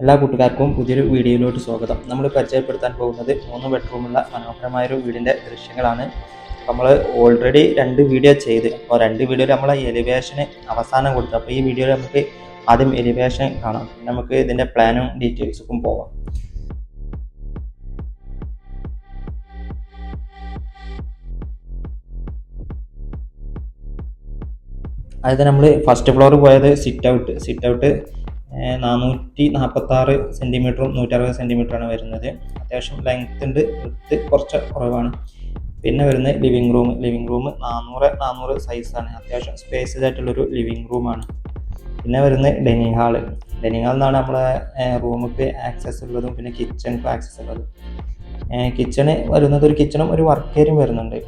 എല്ലാ കൂട്ടുകാർക്കും പുതിയൊരു വീഡിയോയിലോട്ട് സ്വാഗതം. നമ്മൾ പരിചയപ്പെടുത്താൻ പോകുന്നത് 3 ബെഡ്റൂമുള്ള മനോഹരമായൊരു വീടിൻ്റെ ദൃശ്യങ്ങളാണ്. നമ്മൾ ഓൾറെഡി 2 വീഡിയോ ചെയ്ത്, അപ്പോൾ 2 വീഡിയോയിൽ നമ്മൾ എലിവേഷന് അവസാനം കൊടുത്തു. അപ്പോൾ ഈ വീഡിയോയിൽ നമുക്ക് ആദ്യം എലിവേഷൻ കാണാം, നമുക്ക് ഇതിൻ്റെ പ്ലാനും ഡീറ്റെയിൽസും പോവാം. അതായത് നമ്മൾ ഫസ്റ്റ് ഫ്ലോർ പോയത് സിറ്റ് ഔട്ട് 446 സെൻറ്റിമീറ്ററും 160 സെൻറ്റിമീറ്ററാണ് വരുന്നത്. അത്യാവശ്യം ലെങ്ത് ഉണ്ട്, വിഡ്ത്ത് കുറച്ച് കുറവാണ്. പിന്നെ വരുന്നത് ലിവിങ് റൂം 400 സൈസാണ്, അത്യാവശ്യം സ്പേഷ്യസ് ആയിട്ടുള്ളൊരു ലിവിങ് റൂമാണ്. പിന്നെ വരുന്നത് ഡൈനിങ് ഹാൾ എന്നാണ് നമ്മളെ റൂമിക്ക് ആക്സസ് ഉള്ളതും പിന്നെ കിച്ചണിക്ക് ആക്സസ് ഉള്ളതും. കിച്ചണ് വരുന്നത് ഒരു കിച്ചണും ഒരു വർക്ക് ഏരിയയും വരുന്നുണ്ട്.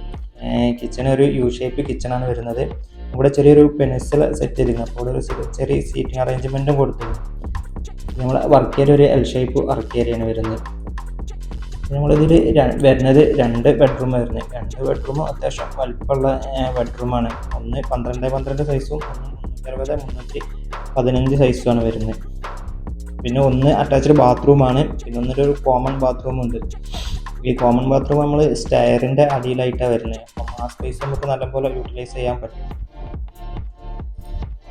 കിച്ചൺ ഒരു യു ഷേപ്പ് കിച്ചണാണ് വരുന്നത്. ഇവിടെ ചെറിയൊരു പെനിസിൽ സെറ്റ് ചെയ്തിരുന്നു, അപ്പോൾ ഒരു ചെറിയ സീറ്റിംഗ് അറേഞ്ച്മെൻറ്റും കൊടുത്തിരുന്നു. നമ്മൾ വർക്ക് ഏരിയ ഒരു എൽ ഷേപ്പ് വർക്ക് ഏരിയയാണ് വരുന്നത്. നമ്മളിതിൽ വരുന്നത് 2 ബെഡ്റൂം വരുന്നത്. 2 ബെഡ്റൂമും അത്യാവശ്യം വലിപ്പമുള്ള ബെഡ്റൂമാണ്. ഒന്ന് 12x12 സൈസും ഒന്ന് 360x315 സൈസുമാണ് വരുന്നത്. പിന്നെ ഒന്ന് അറ്റാച്ച്ഡ് ബാത്റൂമാണ്, പിന്നെ ഒന്നൊരു കോമൺ ബാത്റൂം ഉണ്ട്. ഈ കോമൺ ബാത്റൂം നമ്മൾ സ്റ്റെയറിൻ്റെ അടിയിലായിട്ടാണ് വരുന്നത്. അപ്പം ആ സ്പേസ് നമുക്ക് നല്ലപോലെ യൂട്ടിലൈസ് ചെയ്യാൻ പറ്റും.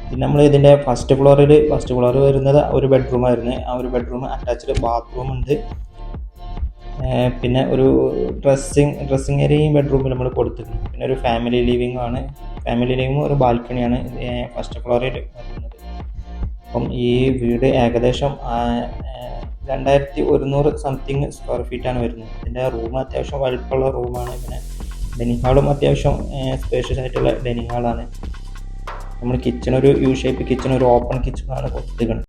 പിന്നെ നമ്മൾ ഇതിൻ്റെ ഫസ്റ്റ് ഫ്ലോർ വരുന്നത് ഒരു ബെഡ്റൂമായിരുന്നു. ആ ഒരു ബെഡ്റൂം അറ്റാച്ച്ഡ് ബാത്റൂം ഉണ്ട്. പിന്നെ ഒരു ഡ്രസ്സിങ് ഏരിയയും ബെഡ്റൂമിൽ നമ്മൾ കൊടുത്തിട്ടുണ്ട്. പിന്നെ ഒരു ഫാമിലി ലിവിങ്ങും ഒരു ബാൽക്കണിയാണ് ഫസ്റ്റ് ഫ്ലോറിൽ വരുന്നത്. അപ്പം ഈ വീട് ഏകദേശം 2100 സംതിങ് സ്ക്വയർ ഫീറ്റാണ് വരുന്നത്. ഇതിൻ്റെ റൂം അത്യാവശ്യം വലുപ്പമുള്ള റൂമാണ്. പിന്നെ ഡൈനിങ് ഹാളും അത്യാവശ്യം സ്പേഷ്യസ് ആയിട്ടുള്ള ഡൈനിങ് ഹാളാണ്. നമ്മൾ കിച്ചൺ ഒരു യു ഷേപ്പ് കിച്ചൺ, ഒരു ഓപ്പൺ കിച്ചണാണ് കൊടുത്തിരിക്കുന്നത്.